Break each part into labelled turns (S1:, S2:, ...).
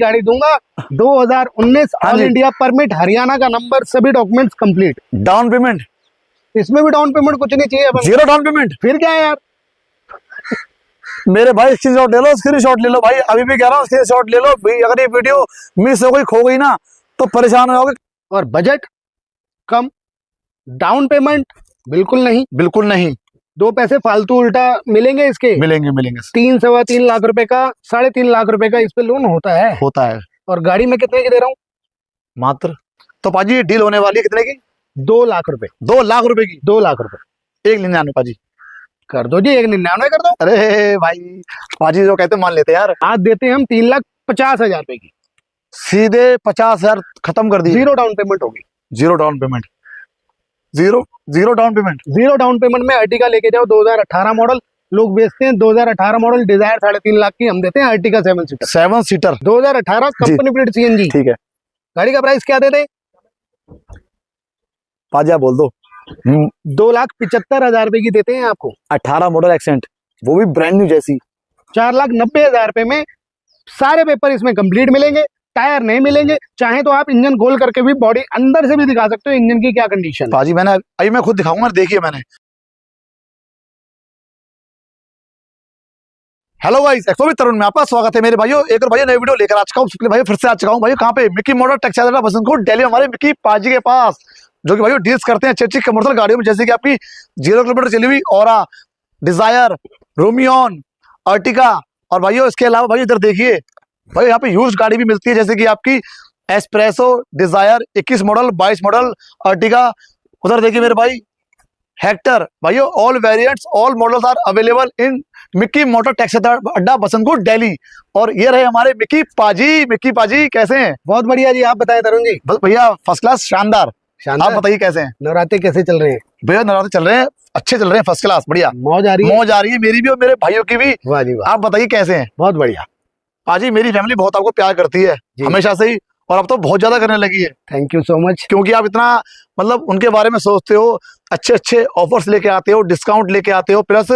S1: गाड़ी दूंगा। 2019
S2: हाँ
S1: ऑल
S2: जी।
S1: इंडिया परमिट, हरियाणा का नंबर, सभी डॉक्यूमेंट्स कंप्लीट।
S2: Down payment?
S1: इसमें भी डाउन पेमेंट कुछ नहीं चाहिए अपन।
S2: Zero down payment?
S1: फिर क्या है यार।
S2: मेरे भाई स्क्रीनशॉट ले लो, स्क्रीनशॉट ले लो भाई, अभी भी कह रहा हूँ स्क्रीनशॉट ले लो भाई। अगर ये वीडियो मिस हो गई, खो गई ना, तो परेशान हो जाओगे।
S1: और बजट कम, डाउन पेमेंट बिल्कुल नहीं,
S2: बिल्कुल नहीं।
S1: 2 पैसे फालतू उल्टा मिलेंगे इसके।
S2: मिलेंगे मिलेंगे।
S1: 3 सवा 3 लाख रुपए का, 3.5 लाख रुपए का इस पे लोन होता है।
S2: होता है।
S1: और गाड़ी में कितने की दे रहा हूँ?
S2: मात्र। तो पाजी ये डील होने वाली है कितने की?
S1: 2 लाख रुपए।
S2: 2 लाख रुपए की?
S1: 2 लाख रुपए।
S2: 199 पाजी
S1: कर दो जी, 199 कर दो।
S2: अरे भाई पाजी जो कहते मान लेते हैं यार।
S1: आज देते हैं हम 3,50,000 रुपए की।
S2: सीधे 50,000 खत्म कर दी।
S1: जीरो डाउन पेमेंट होगी।
S2: Zero down payment? Zero down payment?
S1: Zero down payment में अर्टिगा लेके जाओ, 2018 मॉडल। लोग बेचते हैं 2018 मॉडल डिजायर 3.5 लाख की, हम देते हैं Ertiga 7 seater.
S2: 7 seater
S1: 2018 company plate CNG.
S2: ठीक है।
S1: गाड़ी का प्राइस क्या देते?
S2: पाजी आप बोल दो।
S1: 2,75,000 रुपए की देते हैं आपको।
S2: 18 मॉडल एक्सेंट, वो भी ब्रांड न्यू जैसी।
S1: 4,90,000 रुपए में सारे पेपर इसमें कंप्लीट मिलेंगे, टायर नहीं मिलेंगे। चाहे तो आप इंजन खोल करके भी, बॉडी अंदर से भी दिखा सकते हो इंजन की क्या कंडीशन है।
S2: पाजी मैंने अभी मैं खुद दिखाऊंगा, देखिए मैंने। हेलो गाइस, एक्सो तरुण में आपका स्वागत है मेरे भाइयों। एक और भाई नई वीडियो लेकर आ चुका हूँ भाई, फिर से आ चुका हूँ भाई। कहाँ पे? Mickey motor textile Basantpur Delhi, हमारे मिकी पाजी के पास, जो कि भाई डील्स करते हैं अच्छी कमर्शियल गाड़ियों में, जैसे कि आपकी 0 किलोमीटर चली हुई ऑरा, डिजायर, रोमियन, अर्टिगा। और भाइयों इसके अलावा भाई इधर देखिए भाई, यहाँ पे यूज्ड गाड़ी भी मिलती है, जैसे कि आपकी Espresso, Dzire 21 model, 22 model, Ertiga. उधर देखिए मेरे भाई हेक्टर। भाइयों all variants, all models are available in Mickey motor textile अड्डा बसंतपुर दिल्ली। और ये रहे हमारे मिकी पाजी। मिकी पाजी कैसे हैं?
S1: बहुत बढ़िया जी, आप बताएं तरुण जी।
S2: बस भैया फर्स्ट क्लास, शानदार।
S1: शानदार।
S2: आप बताइए कैसे हैं?
S1: नवरात्रे कैसे चल रहे हैं?
S2: भैया नवरात्रे चल रहे हैं, अच्छे चल रहे हैं, फर्स्ट क्लास, बढ़िया।
S1: मौज आ रही है?
S2: मौज आ रही है, मेरी भी और मेरे भाइयों की भी।
S1: वाह जी वाह।
S2: आप बताइए कैसे हैं?
S1: बहुत बढ़िया।
S2: पाजी मेरी फैमिली बहुत आपको प्यार करती है हमेशा से ही, और अब तो बहुत ज्यादा करने लगी है।
S1: Thank you so much.
S2: क्योंकि आप इतना मतलब उनके बारे में सोचते हो, अच्छे अच्छे ऑफर्स लेके आते हो, डिस्काउंट लेके आते हो, प्लस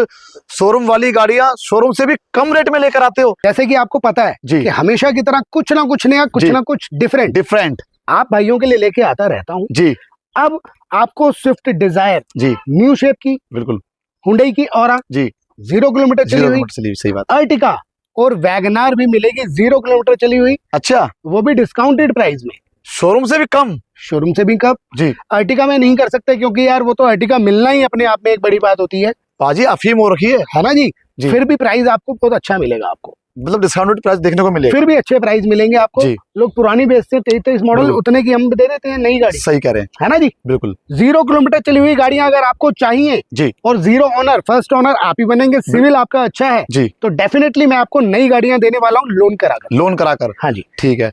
S2: शोरूम वाली गाड़ियां शोरूम से भी कम रेट में लेकर आते हो।
S1: जैसे कि आपको पता है
S2: जी
S1: कि हमेशा की तरह कुछ ना कुछ नया, कुछ ना कुछ डिफरेंट आप भाइयों के लिए लेके आता रहता हूँ
S2: जी।
S1: अब आपको स्विफ्ट डिजायर
S2: जी
S1: न्यू शेप की,
S2: बिल्कुल,
S1: हुंडई की ऑरा
S2: जी
S1: 0 किलोमीटर चली हुई,
S2: सही बात।
S1: अर्टिगा और वैगनार भी मिलेगी 0 किलोमीटर चली हुई।
S2: अच्छा,
S1: वो भी डिस्काउंटेड प्राइस में,
S2: शोरूम से भी कम।
S1: शोरूम से भी कम
S2: जी।
S1: अर्टिगा में नहीं कर सकते, क्योंकि यार वो तो अर्टिगा मिलना ही अपने आप में एक बड़ी बात होती है
S2: पाजी अफीम हो रखी है
S1: ना जी?
S2: जी।
S1: फिर भी प्राइस आपको बहुत अच्छा मिलेगा, आपको
S2: मतलब डिस्काउंटेड प्राइस देखने को मिलेगा।
S1: फिर भी अच्छे प्राइस मिलेंगे आपको।
S2: जी।
S1: लोग पुरानी बेचते हैं 23 मॉडल, उतने की हम दे देते हैं नई गाड़ी।
S2: सही कह रहे हैं,
S1: है ना जी?
S2: बिल्कुल।
S1: 0 किलोमीटर चली हुई गाड़ियां अगर आपको चाहिए
S2: जी,
S1: और 0 ओनर, फर्स्ट ओनर आप ही बनेंगे, सिविल आपका अच्छा है
S2: जी,
S1: तो डेफिनेटली मैं आपको नई गाड़ियां देने वाला हूँ लोन कराकर। हाँ जी।
S2: ठीक है।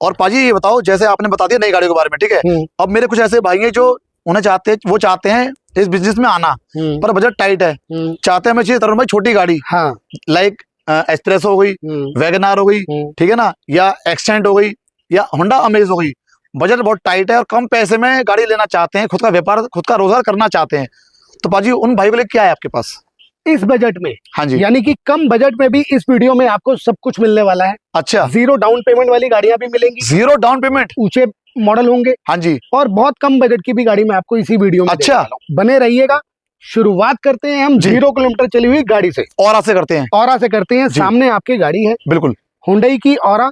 S2: और पाजी ये बताओ, जैसे आपने बता दिया नई गाड़ियों के बारे में, ठीक है। अब मेरे कुछ ऐसे भाई हैं जो उन्हें चाहते हैं इस बिजनेस में आना, पर बजट टाइट है, चाहते हैं मैं चाहिए तरुण भाई छोटी गाड़ी,
S1: हाँ,
S2: लाइक एस्प्रेसो हो गई, वैगनार हो गई, ठीक है ना, या एक्सेंट हो गई, या होंडा अमेज हो गई। बजट बहुत टाइट है और कम पैसे में गाड़ी लेना चाहते हैं, खुद का व्यापार, खुद का रोजगार करना चाहते हैं, तो पाजी उन भाई के लिए क्या है आपके पास
S1: इस बजट में?
S2: हाँ जी।
S1: यानी कि कम बजट में भी इस वीडियो में आपको सब कुछ मिलने वाला है।
S2: अच्छा,
S1: 0 डाउन पेमेंट वाली गाड़ियां भी मिलेंगी,
S2: 0 डाउन पेमेंट,
S1: ऊंचे मॉडल होंगे,
S2: हाँ जी,
S1: और बहुत कम बजट की भी गाड़ी में आपको इसी वीडियो में
S2: अच्छा,
S1: बने रहिएगा। शुरुआत करते हैं हम 0 किलोमीटर चली हुई गाड़ी से,
S2: ऑरा से करते हैं।
S1: ऑरा से करते हैं। सामने आपकी गाड़ी है,
S2: बिल्कुल,
S1: हुंडई की ऑरा,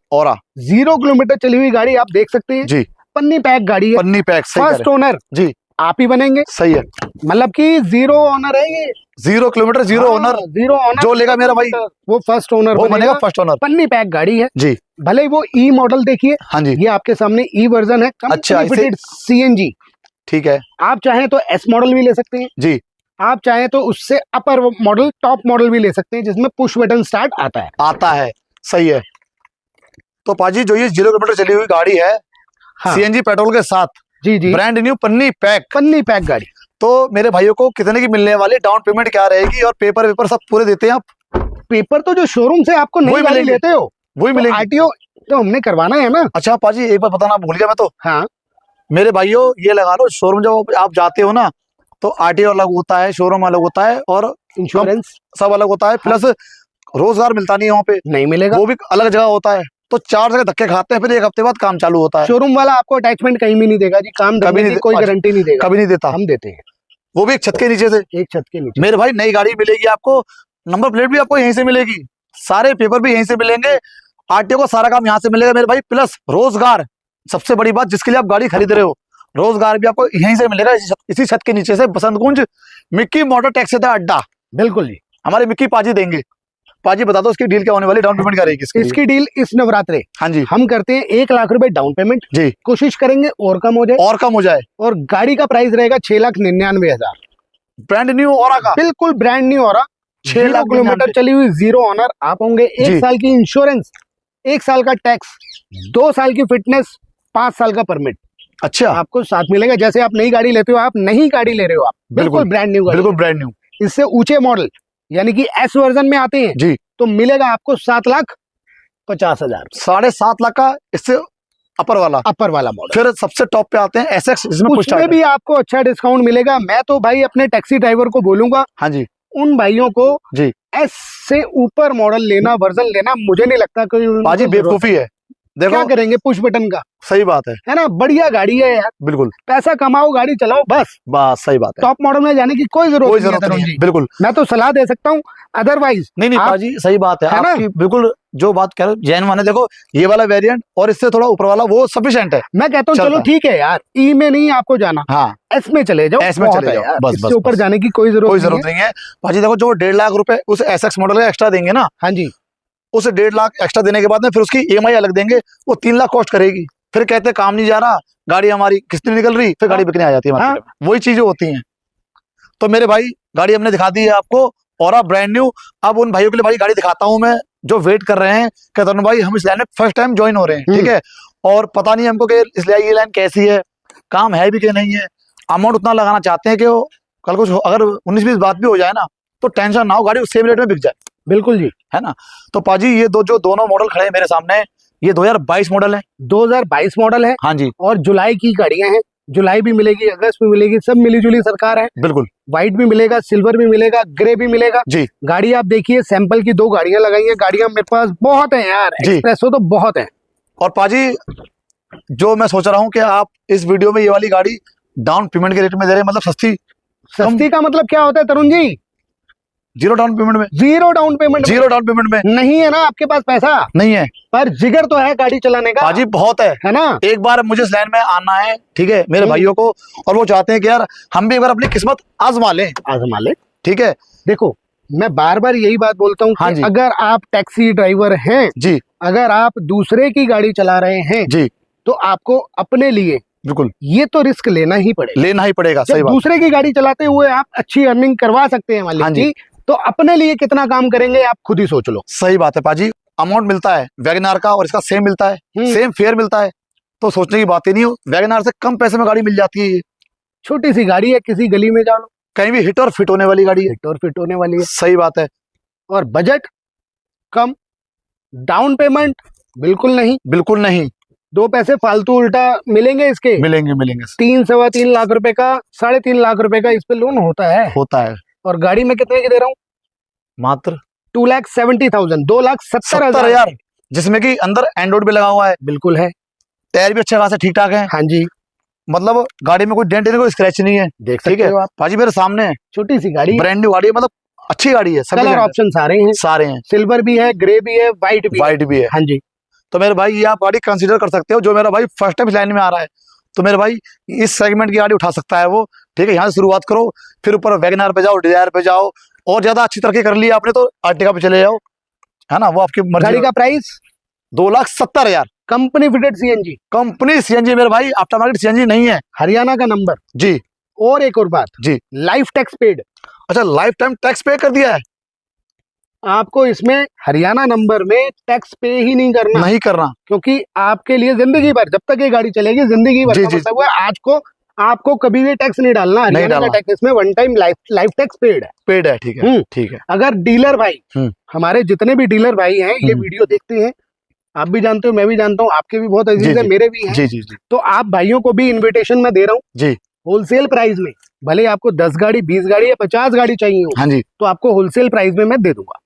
S1: 0 किलोमीटर चली हुई गाड़ी आप देख सकते हैं
S2: जी।
S1: पन्नी पैक गाड़ी है,
S2: पन्नी पैक,
S1: फर्स्ट ओनर
S2: जी,
S1: आप ही बनेंगे।
S2: सही है,
S1: मतलब कि 0 ओनर है ये,
S2: 0 किलोमीटर 0 ओनर।
S1: 0 ओनर
S2: जो लेगा मेरा भाई
S1: वो फर्स्ट ओनर
S2: वो बनेगा फर्स्ट ओनर।
S1: पन्नी पैक गाड़ी है
S2: जी,
S1: भले ही वो ई मॉडल देखिए,
S2: हाँ जी,
S1: ये आपके सामने ई वर्जन है,
S2: अच्छा,
S1: फिटेड सीएनजी।
S2: ठीक है।
S1: आप चाहें तो एस मॉडल भी ले सकते हैं
S2: जी,
S1: आप चाहें तो उससे अपर मॉडल, टॉप मॉडल भी ले सकते हैं, जिसमें पुश बटन स्टार्ट आता है।
S2: सही है। तो पाजी जो ये 0 किलोमीटर चली हुई गाड़ी है,
S1: हाँ,
S2: सीएनजी पेट्रोल के साथ,
S1: जी जी,
S2: ब्रांड न्यू पन्नी पैक
S1: गाड़ी,
S2: तो मेरे भाइयों को कितने की मिलने वाली, डाउन पेमेंट क्या रहेगी, और पेपर सब पूरे देते हैं आप?
S1: पेपर तो जो शोरूम से आपको नई गाड़ी लेते हो
S2: वही मिलेंगे।
S1: आरटीओ तो हमने करवाना है ना।
S2: अच्छा पाजी एक बार बताना भूल गया मैं तो।
S1: हाँ,
S2: मेरे भाइयों ये लगा लो, शोरूम जब आप जाते हो ना तो आरटीओ अलग होता है, शोरूम अलग होता है, और
S1: इंश्योरेंस
S2: सब अलग होता है, प्लस रोजगार मिलता नहीं है वहाँ पे,
S1: नहीं मिलेगा,
S2: वो भी अलग जगह होता है। तो 4 जगह धक्के खाते हैं, फिर 1 हफ्ते बाद काम चालू होता है।
S1: शोरूम वाला आपको अटैचमेंट कहीं भी नहीं देगा जी, काम
S2: कभी
S1: करने
S2: नहीं
S1: की कोई गारंटी नहीं देगा,
S2: कभी नहीं देता,
S1: हम देते हैं,
S2: वो भी एक छत के नीचे से।
S1: एक छत के नीचे।
S2: मेरे भाई नई गाड़ी मिलेगी आपको, नंबर प्लेट भी आपको यहीं से मिलेगी, सारे पेपर भी यहीं से मिलेंगे, आरटीओ का सारा काम यहाँ से मिलेगा मेरे भाई। प्लस रोजगार, सबसे बड़ी बात जिसके लिए आप गाड़ी खरीद रहे हो, रोजगार भी आपको यहीं से मिलेगा, इसी छत के नीचे से। बसंत कुंज मिक्की मोटर टैक्सी का अड्डा,
S1: बिल्कुल जी।
S2: हमारे मिक्की पाजी देंगे। पाजी बता दो इसकी डील क्या होने वाली, डाउन पेमेंट क्या रहेगी
S1: इसकी डील इस नवरात्रे
S2: हाँ जी
S1: हम करते हैं 1 लाख रुपए डाउन पेमेंट
S2: जी,
S1: कोशिश करेंगे और कम हो जाए,
S2: और कम हो जाए।
S1: और गाड़ी का प्राइस रहेगा 6,99,000,
S2: ब्रांड न्यू और का
S1: बिल्कुल ब्रांड न्यू हो रहा,
S2: 6 लाख
S1: किलोमीटर चली हुई, 0 ऑनर आप होंगे, 1 साल की इंश्योरेंस, 1 साल का टैक्स, 2 साल की फिटनेस, 5 साल का परमिट
S2: अच्छा
S1: आपको साथ मिलेगा। जैसे आप नई गाड़ी लेते हो, आप नई गाड़ी ले रहे हो, आप बिल्कुल ब्रांड न्यू,
S2: बिल्कुल ब्रांड न्यू।
S1: इससे ऊंचे मॉडल यानी कि एस वर्जन में आते हैं
S2: जी,
S1: तो मिलेगा आपको 7,50,000,
S2: 7.5 लाख का इससे अपर वाला
S1: मॉडल।
S2: फिर सबसे टॉप पे आते हैं एसएक्स, जिसमें कुछ
S1: उसमें भी आपको अच्छा डिस्काउंट मिलेगा। मैं तो भाई अपने टैक्सी ड्राइवर को बोलूंगा,
S2: हाँ जी
S1: उन भाइयों को
S2: जी
S1: एस से ऊपर मॉडल लेना, वर्जन लेना, मुझे नहीं लगता कोई
S2: बाजी बेवकूफी है। देखो
S1: क्या करेंगे, पुश बटन का,
S2: सही बात
S1: है ना, बढ़िया गाड़ी है यार,
S2: बिल्कुल,
S1: पैसा कमाओ, गाड़ी चलाओ, बस
S2: सही बात है।
S1: टॉप मॉडल में जाने की कोई जरूरत नहीं है,
S2: बिल्कुल।
S1: मैं तो सलाह दे सकता हूँ, अदरवाइज
S2: नहीं बाजी सही बात है आपकी, बिल्कुल जो बात कह रहे हो जैन माने। देखो ये वाला वेरिएंट और इससे थोड़ा ऊपर वाला वो सफिशिएंट है।
S1: मैं कहता हूँ चलो ठीक है यार, ई में नहीं आपको जाना,
S2: हाँ
S1: एस में चले जाओ,
S2: एस में चले जाओ, बस
S1: इससे ऊपर जाने की कोई जरूरत
S2: नहीं है। भाजी देखो जो 1.5 लाख रुपए उस एसएक्स मॉडल का एक्स्ट्रा देंगे ना,
S1: हाँ जी,
S2: उसे 1.5 लाख एक्स्ट्रा देने के बाद में फिर उसकी ईएमआई अलग देंगे, वो 3 लाख कॉस्ट करेगी। फिर कहते हैं काम नहीं जा रहा, गाड़ी हमारी किस्त नहीं निकल रही, फिर गाड़ी बिकने आ जाती है मार्केट में, वही चीजें होती हैं। तो मेरे भाई गाड़ी हमने दिखा दी है आपको, और आप ब्रांड न्यू। अब उन भाइयों के लिए भाई गाड़ी दिखाता हूं मैं, जो वेट कर रहे हैं कहते हैं भाई हम इस लाइन में फर्स्ट टाइम ज्वाइन हो रहे हैं, ठीक है, और पता नहीं हमको कि इसलिए ये लाइन कैसी है, काम है भी कि नहीं है, अमाउंट उतना लगाना चाहते हैं कि वो कल कुछ अगर 19-20 बात भी हो जाए ना तो टेंशन ना हो, गाड़ी सेम रेट में बिक जाए।
S1: बिल्कुल जी,
S2: है ना। तो पाजी ये जो दोनों मॉडल खड़े हैं मेरे सामने, ये 2022 मॉडल है,
S1: 2022 मॉडल है,
S2: हाँ जी,
S1: और जुलाई की गाड़ियां हैं, जुलाई भी मिलेगी, अगस्त भी मिलेगी, सब मिली जुली सरकार है,
S2: बिल्कुल।
S1: व्हाइट भी मिलेगा, सिल्वर भी मिलेगा, ग्रे भी मिलेगा
S2: जी।
S1: गाड़ी आप देखिए, सैंपल की 2 गाड़ियां लगाई है, गाड़ियां मेरे पास बहुत है यार, एक्सप्रेसो तो बहुत है।
S2: और पाजी जो मैं सोच रहा हूँ कि आप इस वीडियो में ये वाली गाड़ी डाउन पेमेंट के रेट में दे रहे हैं, मतलब सस्ती
S1: का मतलब क्या होता है तरुण जी?
S2: 0 डाउन पेमेंट में,
S1: 0 डाउन पेमेंट,
S2: 0 डाउन पेमेंट में
S1: नहीं है ना आपके पास पैसा,
S2: नहीं है,
S1: पर जिगर तो है गाड़ी चलाने का
S2: पाजी, बहुत है
S1: ना।
S2: एक बार मुझे इस लाइन में आना है, ठीक है, मेरे भाइयों को, और वो चाहते हैं कि यार हम भी एक बार अपनी किस्मत आजमा लें, ठीक है।
S1: देखो मैं बार बार यही बात बोलता हूँ कि अगर आप टैक्सी ड्राइवर हैं
S2: जी, अगर
S1: आप दूसरे की गाड़ी चला रहे हैं जी, तो आपको अपने लिए
S2: बिल्कुल
S1: ये तो रिस्क लेना ही पड़ेगा,
S2: सही बात।
S1: दूसरे की गाड़ी चलाते हुए आप अच्छी अर्निंग करवा सकते हैं मालिक जी, तो अपने लिए कितना काम करेंगे आप खुद ही सोच लो।
S2: सही बात है पाजी, अमाउंट मिलता है वैगनआर का और इसका सेम मिलता है, सेम फेयर मिलता है, तो सोचने की बात ही नहीं हो, वैगनआर से कम पैसे में गाड़ी मिल जाती है। ये
S1: छोटी सी गाड़ी है, किसी गली में जा लो,
S2: कहीं भी हिट और फिट होने वाली गाड़ी है,
S1: हिट और फिट होने वाली है,
S2: सही बात है।
S1: और बजट कम, डाउन पेमेंट बिल्कुल नहीं, 2 पैसे फालतू उल्टा मिलेंगे इसके,
S2: मिलेंगे
S1: 3-3.25 लाख रुपए का, 3.5 लाख रुपए का इस पे लोन होता है। और गाड़ी में कितने की दे रहा हूँ?
S2: मात्र
S1: 2,70,000, 2,70,000,
S2: जिसमें कि अंदर एंड्रॉइड भी लगा हुआ है,
S1: बिल्कुल है,
S2: टायर भी अच्छा खासा ठीक ठाक है,
S1: हाँ जी,
S2: मतलब गाड़ी में कोई डेंट नहीं, कोई स्क्रैच नहीं है,
S1: देख सकते हो आप।
S2: पाजी मेरे सामने है,
S1: छोटी सी गाड़ी,
S2: ब्रांड न्यू गाड़ी है, मतलब अच्छी गाड़ी है,
S1: कलर ऑप्शन सारे हैं, सिल्वर भी है, ग्रे भी है, व्हाइट भी है, हाँ जी।
S2: तो मेरे भाई ये आप गाड़ी कंसीडर कर सकते हो, जो मेरा भाई फर्स्ट टाइम लाइन में आ रहा है, तो मेरे भाई इस सेगमेंट की गाड़ी उठा सकता है वो, ठीक है। यहाँ से शुरुआत करो, फिर ऊपर वैगनआर पे जाओ, डिजायर पे जाओ, और ज्यादा अच्छी तरक्की कर ली आपने तो आर्टिका पे चले जाओ, है ना, वो आपकी मर्जी।
S1: गाड़ी का price
S2: 2,70,000,
S1: company fitted CNG,
S2: company CNG मेरे भाई, आफ्टर मार्केट सीएनजी नहीं है,
S1: हरियाणा का नंबर
S2: जी।
S1: और एक और बात
S2: जी,
S1: लाइफ टैक्स पेड,
S2: अच्छा लाइफ टाइम टैक्स पे कर दिया है
S1: आपको, इसमें हरियाणा नंबर में टैक्स पे ही नहीं करना, क्योंकि आपके लिए जिंदगी भर, जब तक ये गाड़ी चलेगी जिंदगी भर, मतलब आज को आपको कभी भी टैक्स नहीं डालना, हरियाणा का टैक्स इसमें 1 टाइम लाइफ टैक्स पेड है, ठीक है। अगर डीलर भाई, हमारे जितने भी डीलर भाई हैं ये वीडियो देखते हैं, आप भी जानते हो, मैं भी जानता हूँ, आपके भी बहुत अजीज है, मेरे भी हैं, तो आप भाइयों को भी इन्विटेशन मैं दे रहा हूँ होलसेल प्राइस में, भले आपको 10 गाड़ी 20 गाड़ी या 50 गाड़ी चाहिए हो, तो आपको होलसेल प्राइस में मैं दे दूंगा।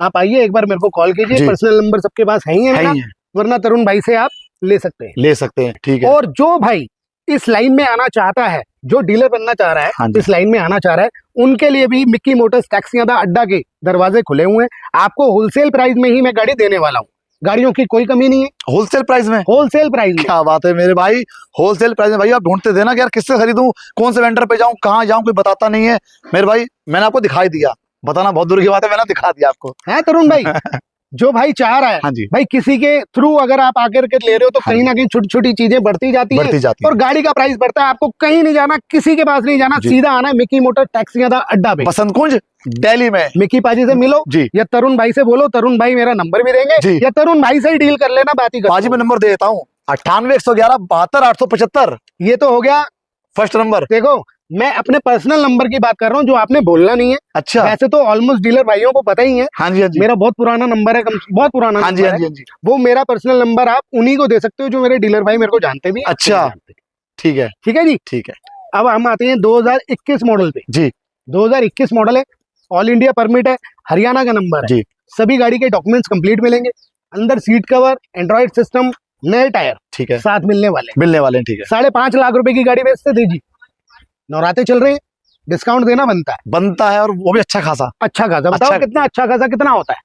S1: आप आइए, एक बार मेरे को कॉल कीजिए, पर्सनल नंबर सबके पास है ही है, वरना तरुण भाई से आप ले सकते हैं।
S2: ठीक है।
S1: और जो भाई इस लाइन में आना चाहता है, जो डीलर बनना चाह रहा है,
S2: हाँ जी।
S1: इस लाइन में आना चाह रहा है, उनके लिए भी मिक्की मोटर्स टैक्सियादा अड्डा के दरवाजे खुले हुए हैं। आपको होलसेल प्राइस में ही मैं गाड़ी देने वाला हूँ। गाड़ियों की कोई कमी नहीं है।
S2: होलसेल प्राइस में?
S1: होलसेल प्राइस में।
S2: क्या बात है मेरे भाई, होलसेल प्राइस में। भाई आप ढूंढते थे ना कि यार किससे खरीदूं, कौन से वेंडर पे जाऊं, कहाँ जाऊं, कोई बताता नहीं है। मेरे भाई मैंने आपको दिखाई दिया, बताना बहुत दूर की बात है, मैंने दिखा दिया आपको।
S1: है तरुण भाई? जो भाई चाह रहा है,
S2: हाँ जी।
S1: भाई किसी के थ्रू अगर आप आकर के ले रहे हो तो
S2: हाँ
S1: कहीं ना कहीं छोटी छोटी चीजें बढ़ती जाती है और गाड़ी का प्राइस बढ़ता है। आपको कहीं नहीं जाना, किसी के पास नहीं जाना, सीधा आना है मिक्की मोटर टैक्सियादा अड्डा पे,
S2: बसंत कुंज, दिल्ली में।
S1: मिक्की पाजी से मिलो
S2: जी,
S1: या तरुण भाई से बोलो, तरुण भाई मेरा नंबर भी देंगे
S2: जी,
S1: या तरुण भाई से ही डील कर लेना, बात ही कर।
S2: पाजी मैं नंबर दे देता हूँ 98-111-72-875।
S1: ये तो हो गया
S2: फर्स्ट नंबर।
S1: देखो, मैं अपने पर्सनल नंबर की बात कर रहा हूँ, जो आपने बोलना नहीं है।
S2: अच्छा।
S1: वैसे तो ऑलमोस्ट डीलर भाइयों को पता ही है।
S2: हाँ जी, हाँ जी।
S1: मेरा बहुत पुराना नंबर है, बहुत पुराना।
S2: हाँ जी, हाँ जी, हाँ जी।
S1: वो मेरा पर्सनल नंबर आप उन्हीं को दे सकते हो जो मेरे डीलर भाई मेरे को जानते भी।
S2: अच्छा, ठीक है,
S1: ठीक है जी,
S2: ठीक है।
S1: अब हम आते हैं 2021 मॉडल पे।
S2: जी,
S1: 2021 मॉडल है, ऑल इंडिया परमिट है, हरियाणा का नंबर है।
S2: जी।
S1: सभी गाड़ी के डॉक्यूमेंट्स कंप्लीट मिलेंगे, अंदर सीट कवर, एंड्रॉइड सिस्टम, नए टायर,
S2: ठीक है,
S1: साथ मिलने वाले
S2: हैं। ठीक है।
S1: 5.5 लाख रुपए की गाड़ी बेचते थे जी। नवरात्रे चल रहे हैं, डिस्काउंट देना बनता है
S2: और वो भी अच्छा खासा।
S1: बताओ कितना अच्छा खासा कितना होता है?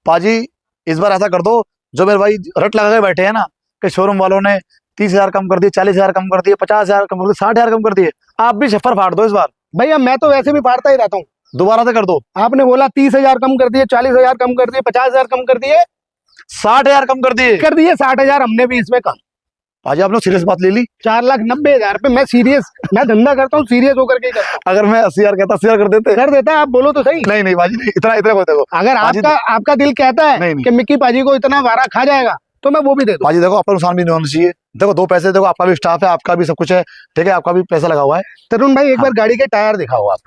S2: पाजी इस बार ऐसा कर दो, जो मेरे भाई रट लगा के बैठे हैं ना कि शोरूम वालों ने 30,000 कम कर दिए, 40,000 कम कर दिए, 50,000 कम कर दिए, 60,000 कम कर दिए, आप भी छप्पर फाड़ दो इस बार।
S1: भैया मैं तो वैसे भी फाड़ता ही रहता हूँ,
S2: दोबारा से कर दो।
S1: आपने बोला 30,000 कम कर दिए, 40,000 कम कर दिए, 50,000 कम कर दिए,
S2: 60,000 कम कर दिए।
S1: 60,000 हमने भी इसमें कम।
S2: आज आपने सीरियस बात ले ली।
S1: 4,90,000 पे मैं सीरियस, मैं धंधा करता हूँ, सीरियस होकर के करता हूँ।
S2: अगर मैं 80,000 कहता 80,000 कर देते।
S1: आप बोलो तो सही।
S2: नहीं बाजी नहीं, इतना देखो।
S1: अगर आपका दिल कहता है कि मिक्की पाजी को इतना वारा खा जाएगा तो मैं वो भी दे दूं।
S2: पाजी देखो, आपका नुकसान भी नहीं होना चाहिए। देखो दो पैसे, देखो आपका भी स्टाफ है, आपका भी सब कुछ है, ठीक है, आपका भी पैसा लगा हुआ है।
S1: तरुण भाई एक बार गाड़ी के टायर दिखाओ आप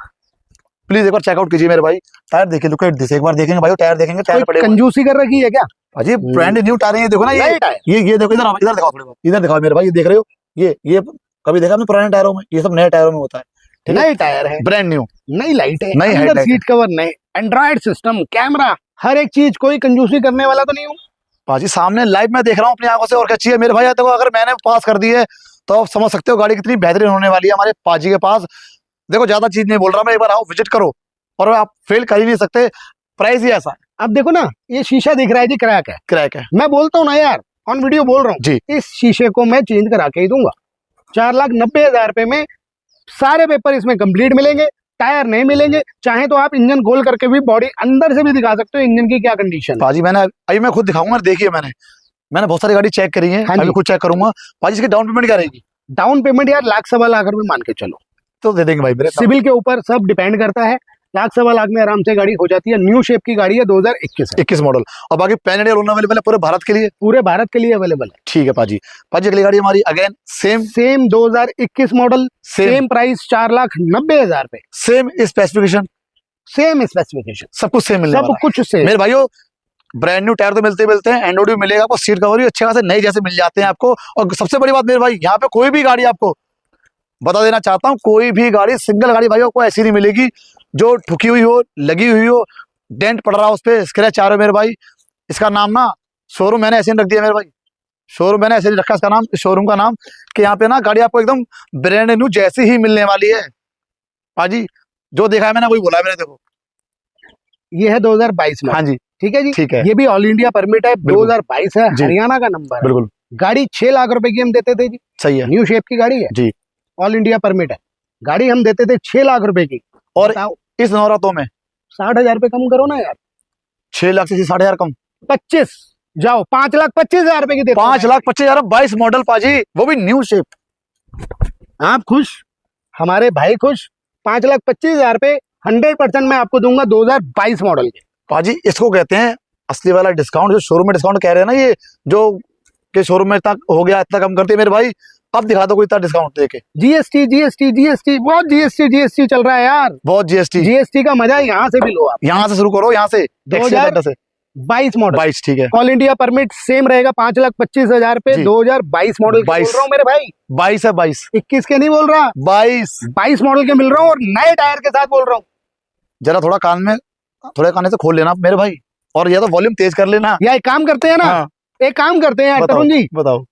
S2: प्लीज, एक बार चेकआउट कीजिए मेरे भाई। टायर देखिए, लुक एट दिस, एक बार देखेंगे भाई, टायर देखेंगे, टायर पड़े
S1: कंजूसी कर रखी है क्या?
S2: अजी ब्रांड न्यू टायर है, ये देखो ना, ये देखो, इधर दिखाओ थोड़ी बहुत, इधर दिखाओ मेरे भाई, ये देख रहे हो, ये कभी देखा आपने पुराने टायरों में? ये सब नए टायरों में होता है।
S1: नए टायर है,
S2: ब्रांड न्यू,
S1: नई लाइट है,
S2: नई
S1: अंदर सीट कवर नए, एंड्रॉइड सिस्टम, कैमरा, हर एक चीज, कोई कंजूसी करने वाला तो नहीं हूँ।
S2: पाजी सामने लाइव मैं देख रहा हूँ अपनी आंखों से, और क्या चाहिए मेरे भाई। देखो अगर मैंने पास कर दी है तो आप समझ सकते हो गाड़ी कितनी बेहतरीन होने वाली है हमारे पाजी के पास। देखो ज्यादा चीज नहीं बोल रहा मैं, एक बार आओ विजिट करो, और आप फेल कर ही नहीं सकते, प्राइस ही ऐसा है।
S1: अब देखो ना, ये शीशा दिख रहा है जी, क्रैक है। मैं बोलता हूँ ना यार, ऑन वीडियो बोल रहा हूँ जी, इस शीशे को मैं चेंज करा के ही दूंगा। 4,90,000 रुपए में सारे पेपर इसमें कंप्लीट मिलेंगे, टायर नहीं मिलेंगे। चाहे तो आप इंजन खोल करके भी बॉडी अंदर से भी दिखा सकते हो, इंजन की क्या कंडीशन।
S2: पाजी मैं खुद दिखाऊंगा, देखिए मैंने बहुत सारी गाड़ी चेक करी है। हाँ, मैं खुद चेक करूंगा। पाजी इसकी डाउन पेमेंट क्या रहेगी?
S1: डाउन पेमेंट यार 1,00,000-1,25,000 रुपए मान के चलो
S2: तो दे देंगे भाई मेरे।
S1: सिविल के ऊपर सब डिपेंड करता है, 1,00,000-1,25,000 में आराम से गाड़ी हो जाती है। न्यू शेप की गाड़ी है, 2021
S2: मॉडल, और बाकी पैन इंडिया लोन अवेलेबल है पूरे भारत के लिए?
S1: पूरे भारत के लिए अवेलेबल है।
S2: ठीक है पाजी अगली गाड़ी हमारी again same
S1: 2021 model, same price 4,90,000 रुपए,
S2: सेम स्पेसिफिकेशन, सब कुछ सेम मिलने वाला है।
S1: सब कुछ सेम
S2: मेरे भाइयों, ब्रांड न्यू टायर तो मिलते हैं, एंड्रॉइड भी मिलेगा आपको, सीट कवर भी अच्छे खासे नए जैसे मिल जाते हैं आपको। और सबसे बड़ी बात मेरे भाई, यहाँ पे कोई भी गाड़ी आपको बता देना चाहता हूँ, कोई भी गाड़ी, सिंगल गाड़ी भाइयों को ऐसी नहीं मिलेगी जो ठुकी हुई हो, लगी हुई हो, डेंट पड़ रहा हो उस पर, स्क्रैच आ रहे हो मेरे भाई। इसका नाम ना शोरूम मैंने ऐसे नहीं रख दिया मेरे भाई, शोरूम मैंने ऐसे नहीं रखा इसका नाम, शोरूम का नाम, कि यहाँ पे ना गाड़ी आपको एकदम ब्रांड न्यू जैसी ही मिलने वाली है। पाजी जो देखा है मैंने वही बोला है मैंने। देखो
S1: ये है 2022 में।
S2: हाँ जी,
S1: ठीक है जी,
S2: ठीक है।
S1: ये भी ऑल इंडिया परमिट है, 2022 है, हरियाणा का नंबर है।
S2: बिल्कुल।
S1: गाड़ी 6 लाख रुपए की हम देते थे जी।
S2: सही है,
S1: न्यू शेप की गाड़ी है
S2: जी,
S1: ऑल इंडिया परमिट है, गाड़ी हम देते थे 6 लाख रुपए की।
S2: और इस नवरात्रों में
S1: 60,000 रुपए कम करो ना यार।
S2: 6 लाख से 60,000 कम,
S1: 25 जाओ, 5,25,000 रुपए की देते।
S2: 5,25,000 22 मॉडल पाजी, वो भी न्यू शेप।
S1: आप खुश, हमारे भाई खुश। 5,25,000 पे 100% मैं आपको दूंगा 2022 मॉडल के।
S2: पाजी इसको कहते हैं असली वाला डिस्काउंट, जो शोरूम में डिस्काउंट कह रहे हैं ना, ये जो कि शोरूम में इतना हो गया, इतना कम करते हैं मेरे भाई। अब दिखा दो कोई इतना डिस्काउंट देके।
S1: जीएसटी बहुत जीएसटी चल रहा है यार, बहुत जीएसटी का मजा यहाँ से भी लो आप।
S2: यहाँ से शुरू करो, यहाँ से
S1: 2022 मॉडल,
S2: 22, ठीक है।
S1: ऑल इंडिया परमिट सेम रहेगा, 5,25,000 पे 2022 मॉडल बोल रहा हूँ मेरे भाई।
S2: 22 है, 22,
S1: 21 के नहीं बोल रहा, 22 मॉडल के मिल रहा हूँ, और नए टायर के साथ बोल रहा हूँ।
S2: जरा थोड़े कान से खोल लेना मेरे भाई, और या तो वॉल्यूम तेज कर लेना,
S1: या एक काम करते हैं ना, एक काम करते हैं
S2: बताओ,
S1: तरुण जी,
S2: बताओ।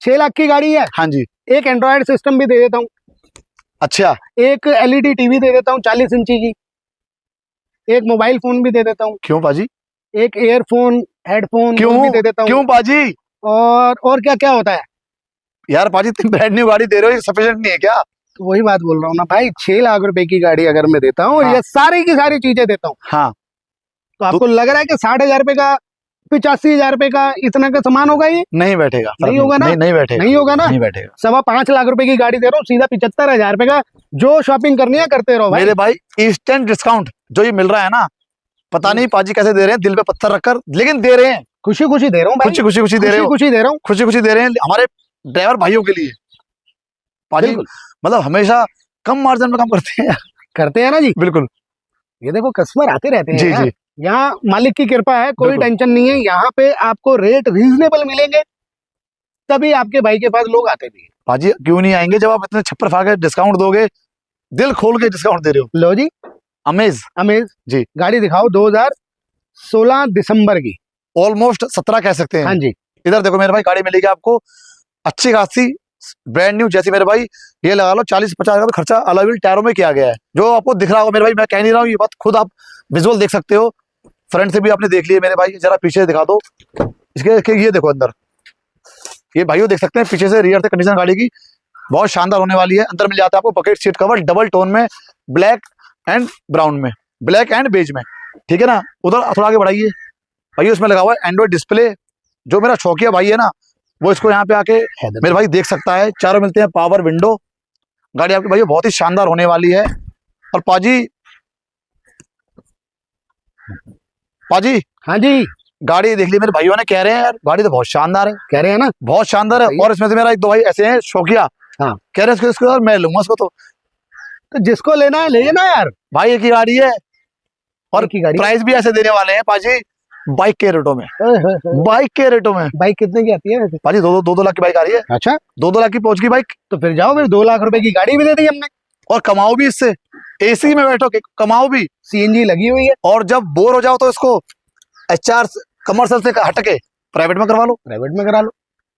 S1: 6 लाख की गाड़ी है,
S2: हाँ जी।
S1: एक एंड्रॉयड सिस्टम भी दे देता हूँ,
S2: अच्छा,
S1: एक एलईडी टीवी दे देता हूँ 40 इंची की, एक मोबाइल फोन भी दे देता हूँ,
S2: क्यों पाजी?
S1: एक एयरफोन हेडफोन
S2: क्यों
S1: भी दे देता हूँ।
S2: क्यों पाजी?
S1: और क्या क्या होता है
S2: यार पाजी, तुम ब्रांड न्यू गाड़ी दे रहे हो, ये सफिशिएंट नहीं है क्या?
S1: तो वही बात बोल रहा हूँ ना भाई, 6 लाख रुपए की गाड़ी अगर मैं देता हूँ और
S2: हाँ।
S1: ये सारी की सारी चीजें देता हूँ,
S2: हाँ,
S1: तो आपको लग रहा है कि 60,000 रुपए का 85,000 रुपए का इतना का सामान होगा ये?
S2: नहीं बैठेगा,
S1: नहीं होगा ना?
S2: नहीं बैठेगा,
S1: नहीं होगा ना?
S2: नहीं बैठेगा।
S1: 5.25 लाख रुपए की गाड़ी दे रहा हूँ, सीधा 75,000 रुपए का, जो शॉपिंग करनी है करते रहो भाई।
S2: मेरे भाई इंस्टेंट डिस्काउंट जो ये मिल रहा है ना, पता नहीं पाजी कैसे दे रहे हैं, दिल पे पत्थर रखकर, लेकिन दे रहे हैं।
S1: खुशी खुशी दे रहा हूँ भाई,
S2: खुशी खुशी खुशी दे रहे हो,
S1: खुशी दे रहा हूँ,
S2: खुशी खुशी दे रहे हैं हमारे ड्राइवर भाइयों के लिए पाजी।
S1: बिल्कुल।
S2: मतलब हमेशा कम मार्जिन में काम करते हैं
S1: ना जी।
S2: बिल्कुल।
S1: ये देखो कस्टमर आते रहते हैं
S2: जी
S1: यार।
S2: जी,
S1: यहाँ मालिक की कृपा है, कोई
S2: बिल्कुल।
S1: टेंशन नहीं है, यहाँ पे आपको रेट रीजनेबल मिलेंगे, तभी आपके भाई के पास लोग आते भी हैं।
S2: पाजी क्यों नहीं आएंगे जब आप इतने छप्पर फाड़ डिस्काउंट दोगे, दिल खोल के डिस्काउंट दे रहे हो।
S1: लो जी,
S2: अमेज जी,
S1: गाड़ी दिखाओ 2016 दिसंबर की,
S2: ऑलमोस्ट 17 कह सकते हैं।
S1: हाँ जी।
S2: इधर देखो मेरे भाई, गाड़ी मिलेगी आपको अच्छी खासी ब्रांड न्यू जैसी मेरे भाई, ये लगा लो 40-50 का खर्चा अलॉय व्हील टायरों में किया गया है, जो आपको दिख रहा होगा मेरे भाई, मैं कह नहीं रहा हूँ, ये बात खुद आप विजुअल देख सकते हो। फ्रंट से भी आपने देख लिया मेरे भाई, जरा पीछे दिखा दो इसके ये देखो अंदर, ये भाइयों देख सकते हैं पीछे से रियर से कंडीशन गाड़ी की बहुत शानदार होने वाली है। अंदर मिल जाता है आपको bucket seat cover double tone में, ब्लैक एंड ब्राउन में, ब्लैक एंड बेज में, ठीक है ना। उधर थोड़ा आगे बढ़ाइए भाई, उसमें लगा हुआ है एंड्रॉइड डिस्प्ले, जो मेरा शौकिया भाई है ना, वो इसको यहाँ पे आके मेरे भाई देख सकता है। चारों मिलते हैं पावर विंडो, गाड़ी आपकी भाई बहुत ही शानदार होने वाली है। और पाजी
S1: हाँ जी,
S2: गाड़ी देख ली मेरे भाइयों ने, कह रहे हैं यार गाड़ी तो बहुत शानदार है,
S1: कह रहे हैं ना,
S2: बहुत शानदार है। और इसमें से मेरा एक दो भाई ऐसे हैं शौकिया,
S1: हाँ,
S2: कह रहे हैं इसको यार मैं लूंगा इसको,
S1: तो जिसको लेना है ले ना यार,
S2: भाई एक ही गाड़ी है और
S1: की गाड़ी,
S2: प्राइस भी ऐसे देने वाले हैं पाजी, बाइक के रेटों में, बाइक के रेटों में।
S1: बाइक कितने की आती है
S2: पाजी 2-2 लाख की बाइक आ रही है।
S1: अच्छा,
S2: 2-2 लाख की पहुंच गई बाइक,
S1: तो फिर जाओ, फिर 2 लाख रुपए की गाड़ी भी दे दी हमने,
S2: और कमाओ भी इससे, एसी में बैठो कमाओ भी,
S1: सीएनजी लगी हुई है,
S2: और जब बोर हो जाओ तो इसको एचआर कमर्शियल से हटके प्राइवेट में करवा लो,
S1: प्राइवेट में करा लो,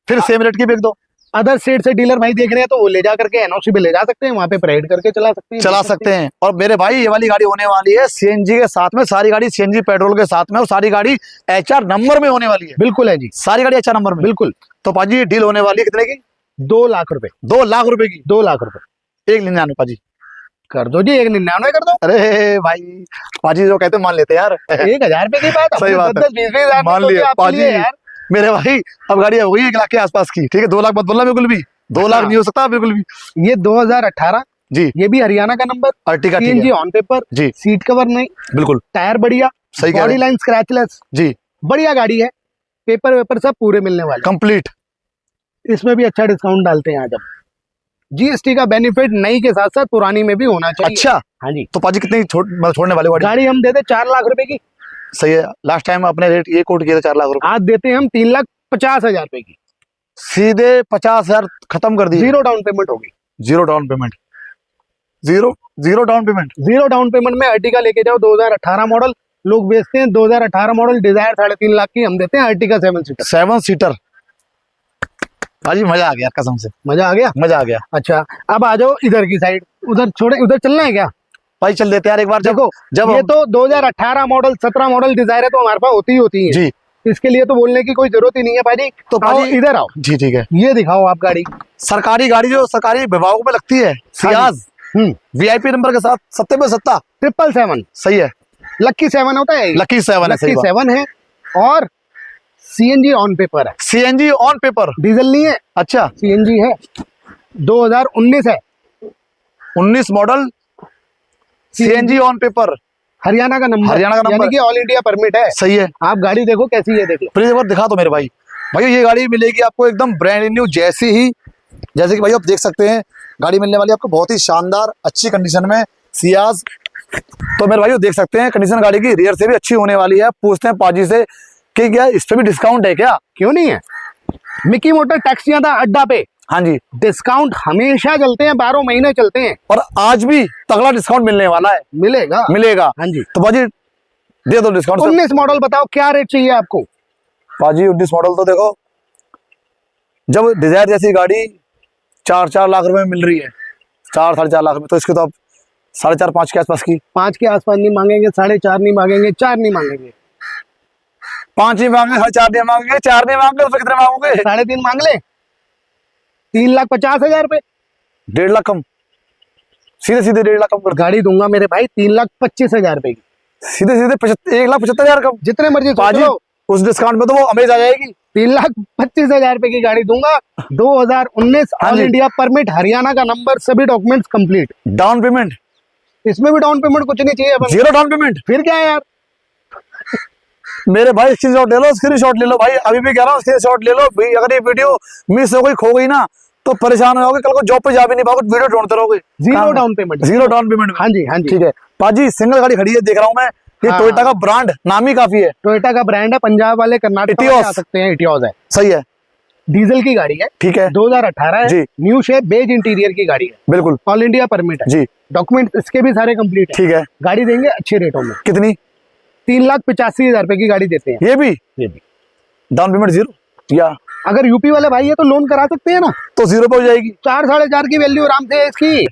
S2: फिर सेम रेट की बेच दो।
S1: अदर स्टेट से डीलर भाई देख रहे हैं तो वो ले जा करके एनओसी पे ले जा सकते हैं, वहां पे प्राइवेट करके चला सकते हैं।
S2: और मेरे भाई ये वाली गाड़ी होने वाली है सीएनजी के साथ में, सारी गाड़ी सीएनजी पेट्रोल के साथ में, और सारी गाड़ी एचआर नंबर में होने वाली है।
S1: बिल्कुल है जी,
S2: सारी गाड़ी एचआर नंबर में,
S1: बिल्कुल।
S2: तो पाजी ये डील होने वाली है कितने की?
S1: 2 लाख रुपए,
S2: 2 लाख रुपए की,
S1: 2 लाख रुपए
S2: 199 पाजी
S1: कर दो जी, 199 कर दो।
S2: अरे भाई पाजी जो कहते मान लेते हैं यार,
S1: 1,000 रुपए की बात,
S2: सही बात है,
S1: 10-20
S2: मान लिया पाजी
S1: यार।
S2: मेरे भाई। अब गाड़ी हो गई 1 लाख के आसपास की, ठीक है, 2 लाख मत बोलना बिल्कुल भी, 2 लाख नहीं हो सकता बिल्कुल भी।
S1: ये 2018
S2: जी,
S1: ये भी हरियाणा का number,
S2: Ertiga
S1: CNG on paper
S2: जी,
S1: सीट कवर नहीं,
S2: बिल्कुल
S1: टायर बढ़िया,
S2: सही,
S1: बॉडी लाइन स्क्रैचलेस
S2: जी,
S1: बढ़िया गाड़ी है, पेपर वेपर सब पूरे मिलने वाले,
S2: कंप्लीट।
S1: इसमें भी अच्छा डिस्काउंट डालते हैं आज हम, जीएसटी का बेनिफिट नई के साथ साथ पुरानी में भी होना चाहिए।
S2: अच्छा,
S1: हाँ जी।
S2: तो पाजी कितनी छोड़ने वाले
S1: गाड़ी हम देते 4 लाख रुपए की,
S2: सही है, लास्ट टाइम अपने रेट ये कोट किया था 4 लाख रुपए,
S1: आज देते हैं हम 3,50,000 रुपए की,
S2: सीधे 50,000 खत्म कर दी,
S1: जीरो डाउन पेमेंट होगी,
S2: zero down payment, zero down payment,
S1: zero down payment में अर्टिगा लेके जाओ 2018 मॉडल, लोग बेचते हैं 2018 मॉडल डिजायर 3.5 लाख की, हम देते हैं अर्टिगा
S2: 7 सीटर। भाजी मजा आ गया कसम से,
S1: मजा आ गया,
S2: मजा आ गया।
S1: अच्छा अब आ जाओ इधर की साइड, उधर छोड़े, उधर चलना है क्या
S2: भाई? चल देते यार एक बार,
S1: देखो
S2: जब
S1: ये तो 2018 मॉडल 17 मॉडल डिजायर है, तो हमारे पास होती है
S2: जी,
S1: इसके लिए तो बोलने की कोई जरूरत ही नहीं है भाजी।
S2: तो भाजी
S1: इधर आओ
S2: जी, ठीक है,
S1: ये दिखाओ आप गाड़ी,
S2: सरकारी गाड़ी जो सरकारी विभागों में लगती है, सियाज वीआईपी नंबर के साथ 7 पे 7
S1: 777,
S2: सही है,
S1: लक्की 7 होता है,
S2: लकी 7 है,
S1: लक्की 7 है, और सीएनजी ऑन पेपर है,
S2: सीएनजी ऑन पेपर,
S1: डीजल नहीं है,
S2: अच्छा
S1: सीएनजी है, 2019 है,
S2: 19 model, CNG on paper,
S1: Haryana का नंबर, यानी कि ऑल इंडिया परमिट है,
S2: सही है।
S1: आप गाड़ी देखो कैसी है, देख लो
S2: प्लीज एक बार दिखा दो मेरे भाई। भाई ये गाड़ी मिलेगी आपको एकदम ब्रांड न्यू जैसी ही, जैसे कि भाई आप देख सकते हैं गाड़ी मिलने वाली है आपको बहुत ही शानदार अच्छी कंडीशन में, सियाज। तो मेरे भाई देख सकते हैं कंडीशन गाड़ी की रियर से भी अच्छी होने वाली है। पूछते हैं पाजी से कि क्या इस पे भी डिस्काउंट है क्या?
S1: क्यों नहीं है, मिकी मोटर टैक्सियां था अड्डा पे,
S2: हाँ जी,
S1: डिस्काउंट हमेशा चलते हैं, 12 महीने चलते हैं,
S2: और आज भी तगड़ा डिस्काउंट मिलने वाला है,
S1: मिलेगा।
S2: मिलेगा।
S1: हाँ जी,
S2: तो बाजी दे दो डिस्काउंट।
S1: 19 मॉडल बताओ क्या रेट चाहिए आपको?
S2: पाजी 19 मॉडल तो देखो, जब डिजायर जैसी गाड़ी 4-4 लाख रुपए में मिल रही है, 4-4.5 लाख में, तो इसके तो आप 4.5-5 के आसपास की,
S1: 5 के आसपास नहीं मांगेंगे, 4.5 नहीं मांगेंगे, 4 नहीं मांगेंगे,
S2: 5 नहीं मांगेंगे, 4.5 नहीं मांगेंगे, 4 नहीं मांगेंगे, तो कितने मांगोगे?
S1: 3.5 मांग ले, 3,50,000 रुपए।
S2: 1.5 लाख कम, सीधे सीधे 1.5 लाख कम कर,
S1: गाड़ी दूंगा मेरे भाई 3,25,000 रुपए की,
S2: सीधे सीधे 1,75,000 कम।
S1: जितने मर्जी सोच
S2: पाजी
S1: लो।
S2: उस डिस्काउंट में तो वो अमेज आ जाएगी।
S1: 3,25,000 रुपए की गाड़ी दूंगा, 2019
S2: हाँ
S1: ऑल
S2: जी।
S1: इंडिया परमिट, हरियाणा का नंबर, सभी डॉक्यूमेंट्स कंप्लीट।
S2: डाउन पेमेंट,
S1: इसमें भी डाउन पेमेंट कुछ नहीं चाहिए अपन।
S2: 0 डाउन पेमेंट।
S1: फिर क्या है यार,
S2: मेरे भाई स्क्रीनशॉट ले लो, स्क्रीनशॉट ले लो भाई, अभी भी कह रहा हूँ स्क्रीनशॉट ले लो भाई। अगर ये वीडियो मिस हो गई, खो गई ना, तो परेशान हो जाओगे, कल को जॉब पे जा भी नहीं पाओगे, वीडियो ढूंढते रहोगे।
S1: 0 डाउन पेमेंट,
S2: 0 डाउन पेमेंट।
S1: हाँ जी हाँ जी।
S2: ठीक है पाजी, सिंगल गाड़ी खड़ी है देख रहा हूँ मैं, ये
S1: हाँ।
S2: टोयोटा का ब्रांड नाम ही काफी है।
S1: टोयोटा का ब्रांड है, पंजाब वाले कर्नाटक वाले
S2: इटियोस।
S1: आ सकते हैं, इटियोस है,
S2: सही है,
S1: डीजल की गाड़ी है,
S2: ठीक है
S1: 2018 है
S2: जी।
S1: न्यू शेप बेज इंटीरियर की गाड़ी है,
S2: बिल्कुल
S1: ऑल इंडिया परमिट है,
S2: जी,
S1: डॉक्यूमेंट इसके भी सारे कंप्लीट है।
S2: ठीक है।
S1: गाड़ी देंगे अच्छे रेटों में,
S2: कितनी?
S1: 3,85,000 रुपए की गाड़ी देते हैं।
S2: ये भी
S1: ये भी
S2: डाउन पेमेंट 0, या
S1: अगर यूपी वाले भाई है तो लोन करा सकते हैं ना,
S2: तो 0 पे हो जाएगी।
S1: 4-4.5 की वैल्यू आराम से है इसकी।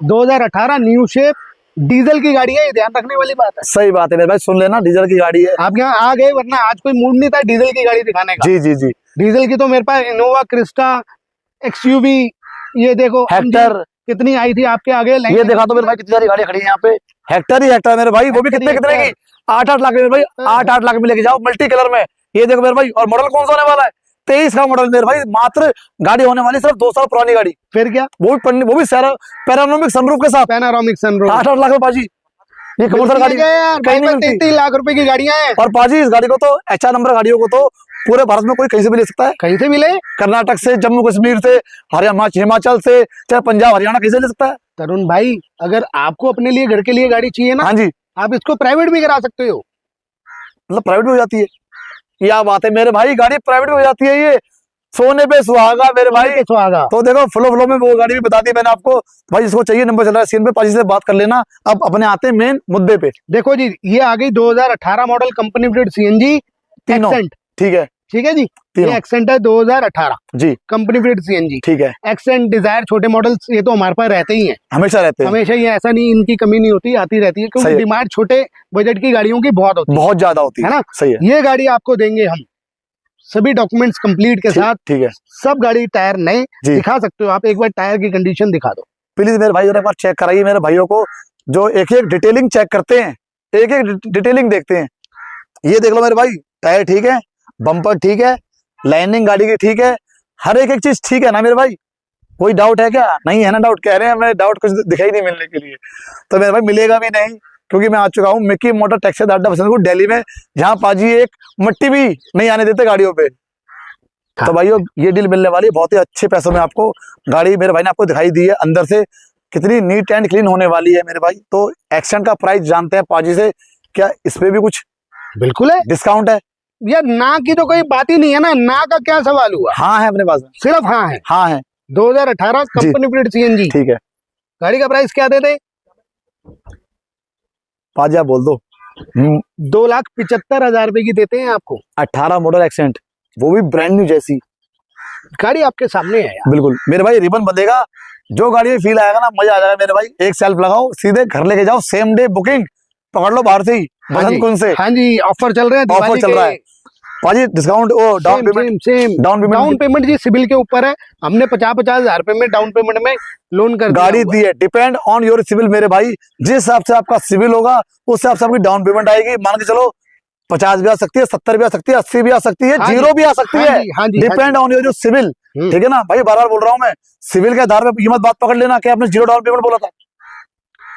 S1: 2018 न्यू शेप डीजल की गाड़ी है, ये ध्यान रखने वाली बात है।
S2: सही बात है मेरे भाई, सुन लेना, डीजल की गाड़ी है।
S1: आप यहाँ आ गए, वरना आज कोई मूड नहीं था डीजल की गाड़ी दिखाने का।
S2: जी जी जी।
S1: डीजल की तो मेरे पास इनोवा क्रिस्टा, एक्सयूवी, ये देखो
S2: हेक्टर
S1: कितनी आई थी आपके आगे।
S2: ये देखा तो मेरे भाई, कितनी सारी गाड़ियां खड़ी है यहाँ पे। हेक्टर ही हेक्टर है मेरे भाई, वो भी कितने कितने की, 8-8 लाख में मेरे भाई, 8-8 लाख में लेके जाओ मल्टी कलर में। ये देखो मेरे भाई, और मॉडल कौन सा होने वाला है? 23 का मॉडल मेरे भाई, मात्र गाड़ी होने वाली सिर्फ 2 साल पुरानी गाड़ी,
S1: फिर क्या,
S2: वो भी पैरानोमिक सनरूफ के साथ,
S1: पैनारोमिक सनरूफ।
S2: 8-8 लाख में पाजी, ये कमर्शियल गाड़ी कहीं नहीं मिलती।
S1: 33 लाख रुपए की गाड़ियां हैं।
S2: और पाजी इस गाड़ी को तो, HR नंबर गाड़ियों को तो पूरे भारत में कोई कहीं से भी ले सकता है,
S1: कहीं से मिले,
S2: कर्नाटक से, जम्मू कश्मीर से, हिमाचल से, चाहे पंजाब हरियाणा, कहीं से ले सकता है।
S1: तरुण भाई अगर आपको अपने लिए घर के लिए गाड़ी चाहिए ना,
S2: हाँ जी,
S1: आप इसको प्राइवेट भी करा सकते हो।
S2: मतलब प्राइवेट में हो जाती है, क्या बात है मेरे भाई, गाड़ी प्राइवेट में हो जाती है। ये सोने पे सुहागा मेरे भाई।
S1: सुहागा।
S2: तो देखो फ्लो में वो गाड़ी भी बता दी मैंने आपको भाई, जिसको चाहिए नंबर चल रहा है स्क्रीन पे, पाजी से बात कर लेना। अब अपने आते हैं मेन मुद्दे पे।
S1: देखो जी, ये आ गई 2018 मॉडल कंपनी फिटेड CNG
S2: तीनों,
S1: एक्सेंट।
S2: ठीक है
S1: ठीक है जी,
S2: तीनों।
S1: ये एक्सेंट है 2018
S2: जी,
S1: कंपनी फिटेड CNG
S2: ठीक है,
S1: एक्सेंट, डिजायर, छोटे मॉडल्स, ये तो हमारे पास रहते ही हैं,
S2: हमेशा रहते हैं,
S1: हमेशा ही, ऐसा नहीं इनकी कमी नहीं होती, आती रहती है, क्योंकि
S2: सही है।
S1: डिमांड छोटे बजट की गाड़ियों की बहुत होती
S2: बहुत ज्यादा होती
S1: है ना।
S2: सही है,
S1: ये गाड़ी आपको देंगे हम सभी डॉक्यूमेंट्स कंप्लीट के साथ,
S2: ठीक है
S1: सब गाड़ी टायर नए
S2: जी।
S1: दिखा सकते हो आप, एक बार टायर की कंडीशन दिखा दो
S2: प्लीज मेरे भाई, एक बार चेक कराइए मेरे भाइयों को, जो एक एक डिटेलिंग चेक करते हैं, एक एक डिटेलिंग देखते हैं। ये देख लो मेरे भाई, टायर ठीक है, बम्पर ठीक है, लाइनिंग गाड़ी की ठीक है, हर एक चीज ठीक है ना मेरे भाई। कोई डाउट है क्या? नहीं है ना डाउट, कह रहे हैं हमें डाउट कुछ दिखाई नहीं मिलने के लिए, तो मेरे भाई मिलेगा भी नहीं, क्योंकि मैं आ चुका हूँ मिकी मोटर टैक्सी अड्डा बसंतपुर दिल्ली में, जहाँ पाजी एक मट्टी भी नहीं आने देते गाड़ियों पे। तो भाइयों ये डील मिलने वाली है बहुत ही अच्छे पैसों में आपको। गाड़ी मेरे भाई ने आपको दिखाई दी है अंदर से कितनी नीट एंड क्लीन होने वाली है मेरे भाई। तो एक्सेंट का प्राइस जानते हैं पाजी से, क्या इस पे भी कुछ
S1: बिल्कुल है,
S2: डिस्काउंट है?
S1: यार ना की तो कोई बात ही नहीं है ना, ना का क्या सवाल हुआ,
S2: हाँ है अपने पास में,
S1: सिर्फ हाँ है।
S2: हाँ है
S1: 2018 कंपनी फिटेड CNG,
S2: ठीक है।
S1: गाड़ी का प्राइस क्या देते?
S2: पाजी आप बोल दो।
S1: 2,75,000 रुपए की देते हैं आपको।
S2: 18 मॉडल एक्सेंट, वो भी ब्रांड न्यू जैसी
S1: गाड़ी आपके सामने है यार।
S2: बिल्कुल मेरे भाई, रिबन बंधेगा, जो गाड़ी में फील आएगा ना, मजा आ जाएगा मेरे भाई। एक सेल्फ लगाओ, सीधे घर लेके जाओ, सेम डे बुकिंग पकड़ लो बाहर से ही, बसंत कुंज से।
S1: हाँ जी, ऑफर चल रहे हैं,
S2: ऑफर चल रहा है पाजी, डिस्काउंट, ओ डाउन पेमेंट,
S1: डाउन पेमेंट जी सिविल के ऊपर है, हमने 50,000 रुपए में डाउन पेमेंट में लोन कर
S2: गाड़ी दी है। डिपेंड ऑन योर सिविल मेरे भाई, जिस हिसाब से आपका सिविल होगा उस हिसाब से आपकी डाउन पेमेंट आएगी। मान के चलो 50 भी आ सकती है, 70 भी आ सकती है, 80 भी आ सकती है, 0 भी आ सकती है, डिपेंड ऑन योर जो सिविल, ठीक है ना भाई। बार-बार बोल रहा हूँ मैं, सिविल के आधार पर ये मत बात पकड़ लेना कि आपने 0 डाउन पेमेंट बोला था,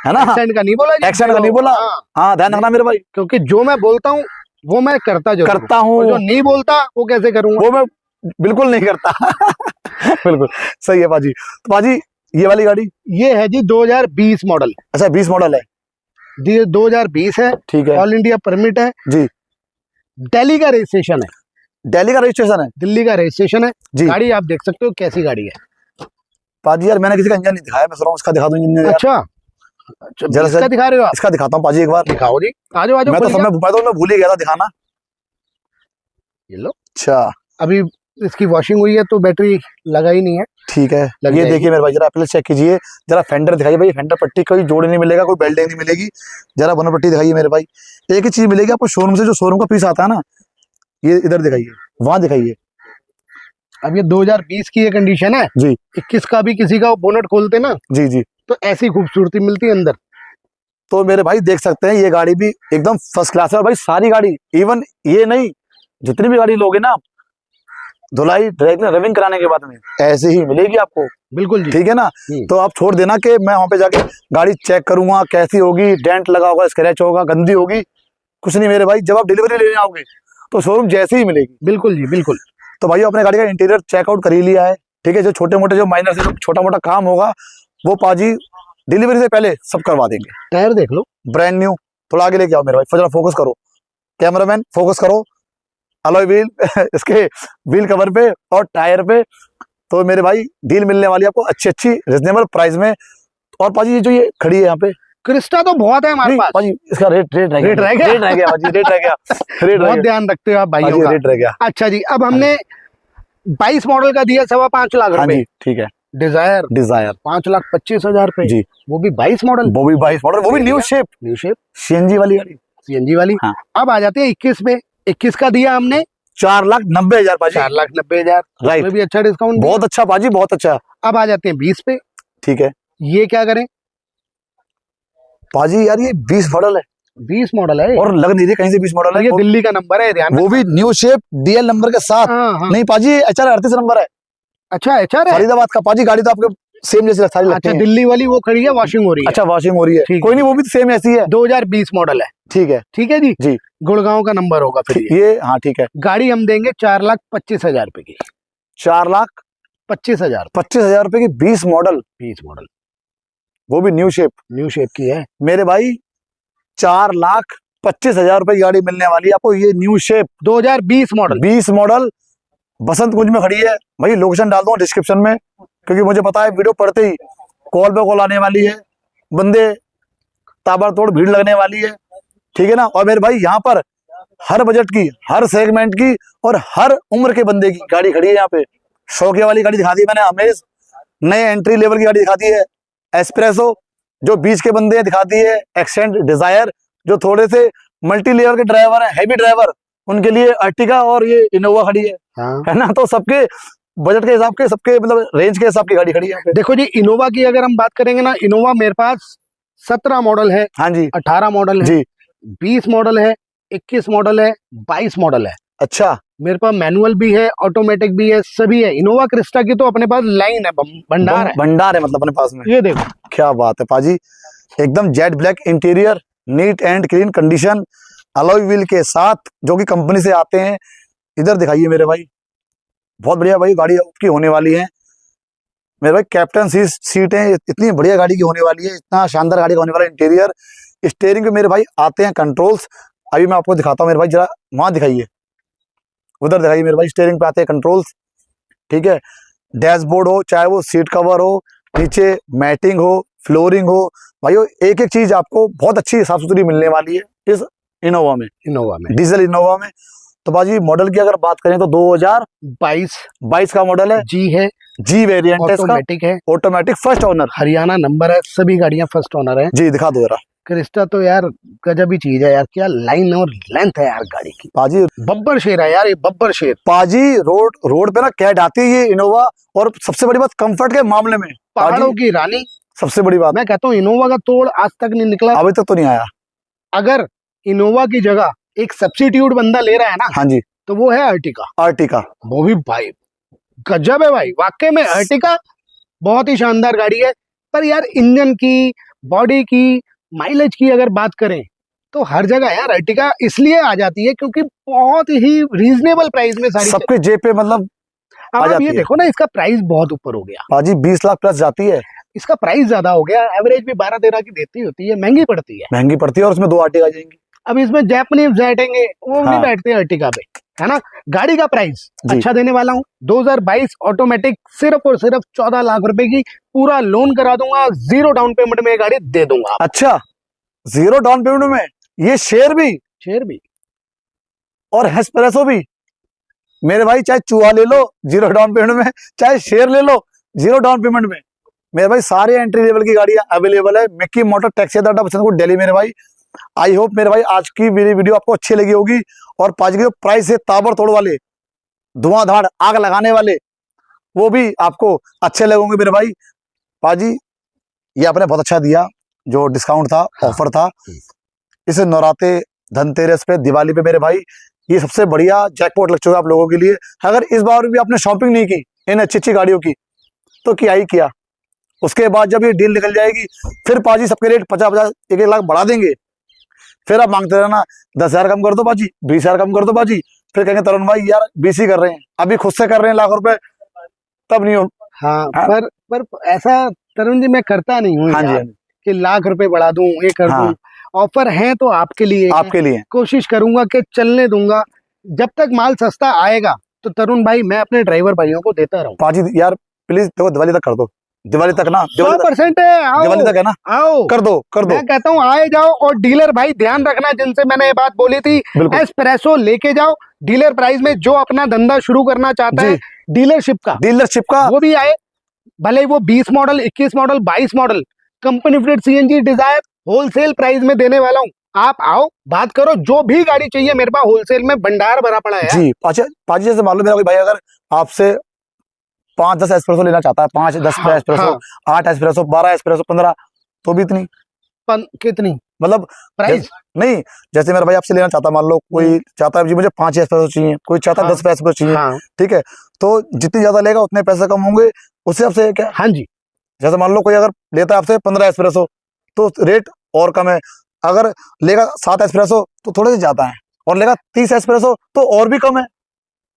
S2: है ना।
S1: एक्सेंट का नहीं बोला,
S2: एक्सेंट का नहीं बोला, हाँ ध्यान रखना मेरे भाई,
S1: क्योंकि जो मैं बोलता हूँ वो मैं करता हूँ, जो नहीं बोलता वो कैसे करूंगा,
S2: वो मैं बिल्कुल नहीं करता बिल्कुल सही है पाजी। तो पाजी ये वाली गाड़ी,
S1: ये है जी 2020 मॉडल।
S2: अच्छा 20 मॉडल है,
S1: 2020 है,
S2: ठीक है,
S1: ऑल इंडिया परमिट है
S2: जी,
S1: दिल्ली का रजिस्ट्रेशन है,
S2: दिल्ली का रजिस्ट्रेशन है,
S1: दिल्ली का रजिस्ट्रेशन है जी। गाड़ी आप देख सकते हो कैसी गाड़ी है
S2: पाजी। यार मैंने किसी का इंजन नहीं दिखाया, मैं सोच रहा हूँ इसका दिखा दूं इंजन।
S1: अच्छा
S2: जरा
S1: इसका दिखा रहे हो आप?
S2: इसका दिखाता हूँ पाजी, एक बार
S1: दिखाओ जी, आ जाओ
S2: मैं तो भूल ही गया था दिखाना।
S1: ये लो।
S2: अच्छा,
S1: अभी इसकी वॉशिंग हुई है तो बैटरी लगा ही नहीं है।
S2: ठीक है। ये देखिए मेरे भाई, जरा पहले चेक कीजिए, जरा फेंडर दिखाइए भाई। फेंडर पट्टी कोई जोड़ नहीं मिलेगा, कोई बेल्डिंग नहीं मिलेगी। जरा बोनट पट्टी दिखाइए मेरे भाई। एक ही चीज मिलेगी आपको शोरूम से, जो शोरूम का पीस आता है ना, ये इधर दिखाइए, वहां दिखाइए।
S1: अब ये 2020 की ये कंडीशन है
S2: जी।
S1: 21 का भी किसी का बोनट खोलते ना,
S2: जी जी,
S1: तो ऐसी खूबसूरती मिलती है अंदर।
S2: तो मेरे भाई देख सकते हैं, ये गाड़ी भी एकदम फर्स्ट क्लास है। और भाई सारी गाड़ी, इवन ये नहीं, जितनी भी गाड़ी लोगे ना, धुलाई रविंग कराने के बाद में ऐसे ही मिलेगी आपको।
S1: बिल्कुल जी।
S2: ठीक है ना। तो आप छोड़ देना कि मैं वहां पे जाके गाड़ी चेक करूंगा कैसी होगी, डेंट लगा होगा, स्क्रैच होगा, गंदी होगी, कुछ नहीं मेरे भाई। जब आप डिलीवरी लेने आओगे तो शोरूम जैसी ही मिलेगी।
S1: बिल्कुल जी, बिल्कुल।
S2: तो भाई अपने गाड़ी का इंटीरियर चेकआउट कर ही लिया है। ठीक है, जो छोटे मोटे, जो माइनर से छोटा मोटा काम होगा वो पाजी डिलीवरी से पहले सब करवा देंगे।
S1: टायर देख लो,
S2: ब्रांड न्यू। थोड़ा आगे लेके आओ मेरे भाई, जरा फोकस करो, कैमरामैन फोकस करो। अलॉय व्हील इसके व्हील कवर पे और टायर पे। तो मेरे भाई डील मिलने वाली है आपको अच्छी रिजनेबल प्राइस में। और पाजी ये जो ये खड़ी है यहाँ पे,
S1: क्रिस्टा तो बहुत है हमारे पास।
S2: पाजी इसका रेट रह गया,
S1: रेट रह गया,
S2: रेट रह गया पाजी, रेट रह गया, रेट
S1: बहुत ध्यान रखते हो आप भाइयों का।
S2: रेट रह गया।
S1: अच्छा जी, अब हमने 22 मॉडल का दिया 5.25 लाख रुपए।
S2: ठीक है।
S1: डिजायर
S2: डिजायर
S1: 5,25,000 रुपए
S2: जी,
S1: वो भी 22 मॉडल,
S2: वो भी 22 मॉडल, वो भी न्यू शेप सीएनजी वाली गाड़ी,
S1: सीएनजी वाली।
S2: हाँ।
S1: अब आ जाते हैं 21 पे। 21 का दिया हमने
S2: 4,90,000 पाजी,
S1: 4,90,000।
S2: राइट,
S1: भी अच्छा डिस्काउंट,
S2: बहुत अच्छा पाजी, बहुत अच्छा।
S1: अब आ जाते हैं 20 पे।
S2: ठीक है,
S1: ये क्या करें
S2: पाजी यार, ये 20 मॉडल है,
S1: 20 मॉडल है
S2: और लग नहीं रही कहीं से 20 मॉडल है।
S1: ये दिल्ली का नंबर है, ध्यान,
S2: वो भी न्यू शेप डीएल नंबर के साथ।
S1: हाँ।
S2: नहीं पाजी, HR 38 नंबर है।
S1: अच्छा, HR है
S2: फरीदाबाद का पाजी। गाड़ी तो आपके सेम जैसी सारी लगती
S1: अच्छा,
S2: है।
S1: दिल्ली वाली वो खड़ी है, वॉशिंग हो रही है।
S2: अच्छा, वॉशिंग हो रही है, कोई नहीं, वो भी सेम ऐसी है।
S1: 2020 मॉडल है।
S2: ठीक है,
S1: ठीक है जी।
S2: जी,
S1: गुड़गांव का नंबर होगा फिर
S2: ये। हाँ ठीक है।
S1: गाड़ी हम देंगे 4,25,000 रुपए की।
S2: 4,25,000 रुपए की 20 मॉडल,
S1: 20 मॉडल,
S2: वो भी न्यू शेप
S1: की है
S2: मेरे भाई। 4,25,000 रुपए की गाड़ी मिलने वाली है आपको, ये न्यू शेप
S1: 2020 मॉडल,
S2: 20 मॉडल, बसंत कुंज में खड़ी है भाई। लोकेशन डाल दूंगा डिस्क्रिप्शन में, क्योंकि मुझे पता है वीडियो पढ़ते ही कॉल पे कॉल आने वाली है, बंदे ताबड़तोड़ भीड़ लगने वाली है। ठीक है ना। और मेरे भाई यहाँ पर हर बजट की, हर सेगमेंट की और हर उम्र के बंदे की गाड़ी खड़ी है यहाँ पे। शौकिया वाली गाड़ी दिखा दी मैंने, अमेज। नए एंट्री लेवल की गाड़ी दिखा दी है, एस्प्रेसो, जो बीच के बंदे दिखा दी है, एक्सेंट, डिजायर, जो थोड़े से मल्टी लेवल के ड्राइवर है, हैवी ड्राइवर, उनके लिए अर्टिगा और ये इनोवा खड़ी है।
S1: हाँ।
S2: है ना। तो सबके बजट के हिसाब के, सबके मतलब रेंज के हिसाब की गाड़ी खड़ी है।
S1: देखो जी, इनोवा की अगर हम बात करेंगे ना, इनोवा मेरे पास 17 मॉडल है।
S2: हाँ जी।
S1: 18 मॉडल है
S2: जी,
S1: 20 मॉडल है, 21 मॉडल है, 22 मॉडल है।
S2: अच्छा,
S1: मेरे पास मैनुअल भी है, ऑटोमेटिक भी है, सभी है। इनोवा क्रिस्टा की तो अपने पास लाइन है, भंडार है,
S2: भंडार है मतलब अपने पास में।
S1: ये देखो
S2: क्या बात है पाजी, एकदम jet black interior, neat and clean condition, alloy wheel के साथ, जो कि कंपनी से आते हैं। इधर दिखाइए मेरे भाई, बहुत बढ़िया भाई गाड़ी की होने वाली है मेरे भाई। कैप्टन सीट है, इतनी बढ़िया गाड़ी की होने वाली है, इतना शानदार गाड़ी का होने वाला इंटीरियर। स्टीयरिंग पे मेरे भाई आते हैं कंट्रोल्स, अभी मैं आपको दिखाता हूँ मेरे भाई, जरा वहां दिखाइए, उधर दिखाइए मेरे भाई। स्टीयरिंग पे आते हैं कंट्रोल्स। ठीक है, डैशबोर्ड हो, चाहे वो सीट कवर हो, नीचे मैटिंग हो, फ्लोरिंग हो, भाइयों एक एक चीज आपको बहुत अच्छी साफ सुथरी मिलने वाली है इस इनोवा में, डीजल इनोवा में। तो बाजी मॉडल की अगर बात करें तो 2022 का मॉडल है, जी वेरिएंट है,
S1: ऑटोमेटिक है,
S2: automatic, first owner,
S1: Haryana number है, सभी गाड़ियां फर्स्ट ओनर है
S2: जी। दिखा दो जरा।
S1: क्रिस्टा तो यार गजब ही चीज है यार, क्या लाइन और लेंथ है यार गाड़ी की।
S2: पाजी
S1: बब्बर शेर है यार, ये बब्बर शेर।
S2: पाजी रोड पे ना कैट आती है ये इनोवा। और सबसे बड़ी बात कंफर्ट के मामले में
S1: पहाड़ों की रानी,
S2: सबसे बड़ी बात।
S1: मैं कहता हूँ इनोवा का तोड़ आज तक नहीं निकला,
S2: अभी तक तो नहीं आया।
S1: अगर इनोवा की जगह एक सब्स्टिट्यूट बंदा ले रहा है ना,
S2: हाँ जी,
S1: तो वो है अर्टिका। वो भी भाई गजब है भाई, वाकई में अर्टिका बहुत ही शानदार गाड़ी है। पर यार इंजन की, बॉडी की, माइलेज की अगर बात करें तो हर जगह यार अर्टिका इसलिए आ जाती है क्योंकि बहुत ही रीजनेबल प्राइस में सारी
S2: सबके जेब पे मतलब
S1: आ जाती है। देखो ना, इसका प्राइस बहुत ऊपर हो गया
S2: पाजी, 20 लाख प्लस जाती है,
S1: इसका प्राइस ज्यादा हो गया। एवरेज भी 12-13 की देती होती है, महंगी पड़ती है,
S2: और उसमें 2 अर्टिगा आ जाएंगी।
S1: अब इसमें जैपनीज बैठेंगे, वो
S2: हाँ।
S1: नहीं बैठते अर्टिगा पे, है ना। गाड़ी का प्राइस अच्छा देने वाला हूँ, 2022 ऑटोमेटिक, सिर्फ और सिर्फ 14 लाख रुपए की, पूरा लोन करा दूंगा, 0 डाउन पेमेंट में गाड़ी दे दूंगा।
S2: अच्छा, 0 डाउन पेमेंट में ये शेयर भी
S1: शेयर भी
S2: और एस्प्रेसो भी मेरे भाई चाहे चूहा ले लो 0 डाउन पेमेंट में, चाहे शेयर ले लो 0 डाउन पेमेंट में। मेरे भाई सारे एंट्री लेवल की गाड़ियां अवेलेबल है मिक्की मोटर टैक्सी अड्डा बसंतपुर दिल्ली। मेरे भाई आई होप मेरे भाई आज की मेरी वीडियो आपको अच्छी लगी होगी, और पाजी के जो प्राइस है ताबड़तोड़ वाले, धुआंधार आग लगाने वाले, वो भी आपको अच्छे लगेंगे मेरे भाई। पाजी ये आपने बहुत अच्छा दिया, जो डिस्काउंट था, ऑफर था, इस नवरात्रे, धनतेरस पे, दिवाली पे मेरे भाई ये सबसे बढ़िया जैकपॉट लग चुका है आप लोगों के लिए। अगर इस बार भी आपने शॉपिंग नहीं की इन अच्छी अच्छी गाड़ियों की तो क्या ही किया। उसके बाद जब ये डील निकल जाएगी फिर पाजी सबके रेट 50-50 1-1 लाख बढ़ा देंगे, फिर आप मांगते रहना 10,000 कम कर दो बाजी, 20,000 कम कर दो बाजी, फिर कहेंगे तरुण भाई यार 20 ही कर रहे हैं, अभी खुद से कर रहे हैं लाख रुपए, तब नहीं हो।
S1: हाँ, पर ऐसा तरुण जी मैं करता नहीं हूँ।
S2: हाँ जी,
S1: कि लाख रुपए बढ़ा दूं, ये कर दूं। ऑफर है तो आपके लिए कोशिश करूंगा कि चलने दूंगा। जब तक माल सस्ता आएगा तो तरुण भाई मैं अपने ड्राइवर भाइयों को देता रहूं।
S2: पाजी यार प्लीज देखो दिवाली तक कर दो, दिवाली तक ना,
S1: 100% है, आओ,
S2: दिवाली तक है ना,
S1: आओ
S2: कर दो
S1: मैं कहता हूँ आए जाओ। और डीलर भाई ध्यान रखना, जिनसे मैंने ये बात बोली थी, एस्प्रेसो लेके जाओ डीलर प्राइस में। जो अपना धंधा शुरू करना चाहता है डीलरशिप का वो भी आए, भले वो 20 model, 21 model, 22 model, company fitted CNG Dzire wholesale price में देने वाला हूँ। आप आओ, बात करो, जो भी गाड़ी चाहिए मेरे पास होलसेल में भंडार भरा पड़ा है जी।
S2: पाजी जैसे मान लो मेरा कोई भाई अगर आपसे 5-10 एस्प्रेसो लेना चाहता है, 5-10 एस्प्रेसो, 8 एस्प्रेसो, 12 एस्प्रेसो, 15, तो भी इतनी
S1: कितनी
S2: मतलब
S1: प्राइस
S2: नहीं। जैसे मेरा भाई आपसे लेना चाहता, मान लो कोई चाहता है जी मुझे 5 एस्प्रेसो चाहिए, कोई चाहता है 10 एस्प्रेसो चाहिए, ठीक है, तो जितनी ज्यादा लेगा उतने पैसे कम होंगे उससे आपसे क्या।
S1: हाँ जी,
S2: जैसे मान लो कोई अगर लेता है आपसे 15 एस्प्रेसो तो रेट और कम है, अगर लेगा 7 एस्प्रेसो तो थोड़े से ज्यादा है, और लेगा 30 एस्प्रेसो तो और भी कम है।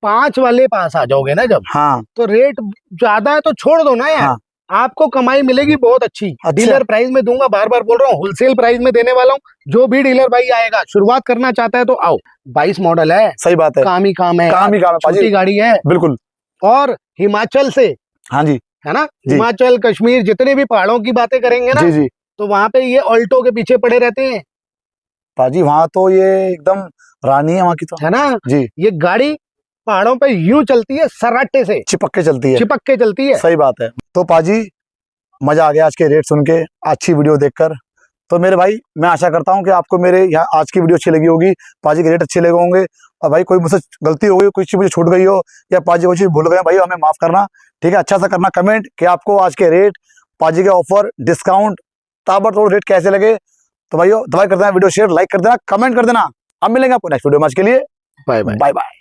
S1: 5 वाले पास आ जाओगे ना जब,
S2: हाँ,
S1: तो रेट ज्यादा है तो छोड़ दो ना यार। हाँ, आपको कमाई मिलेगी बहुत अच्छी। डीलर प्राइस में दूंगा, बार बार बोल रहा हूँ, होलसेल प्राइस में देने वाला हूँ। जो भी डीलर भाई आएगा, शुरुआत करना चाहता है तो आओ। 22 मॉडल है,
S2: सही बात है,
S1: काम ही काम है, छोटी गाड़ी है
S2: बिल्कुल।
S1: और हिमाचल से,
S2: हाँ जी,
S1: है ना, हिमाचल कश्मीर जितने भी पहाड़ों की बातें करेंगे ना जी, तो वहां पे ये ऑल्टो के पीछे पड़े रहते हैं
S2: पाजी। वहां तो ये एकदम रानी है वहां की, तो
S1: है ना
S2: जी।
S1: ये गाड़ी पहाड़ों पे यूं चलती है, सराटे से
S2: चिपक के चलती है, सही बात है। तो पाजी मजा आ गया आज के रेट सुन के, अच्छी वीडियो देखकर। तो मेरे भाई मैं आशा करता हूँ कि आपको मेरे यहाँ आज की वीडियो अच्छी लगी होगी, पाजी के रेट अच्छे लगे होंगे। और भाई कोई मुझसे गलती हो गई, कोई चीज मुझे छूट गई हो, या पाजी कोई चीज भूल गए भाई, हमें माफ करना, ठीक है। अच्छा सा करना कमेंट कि आपको आज के रेट, पाजी के ऑफर, डिस्काउंट, ताबड़तोड़ रेट कैसे लगे। तो भाइयों दवाई कर देना, वीडियो शेयर, लाइक कर देना, कमेंट कर देना। अब मिलेंगे आपको नेक्स्ट वीडियो में, आज के लिए बाय बाय।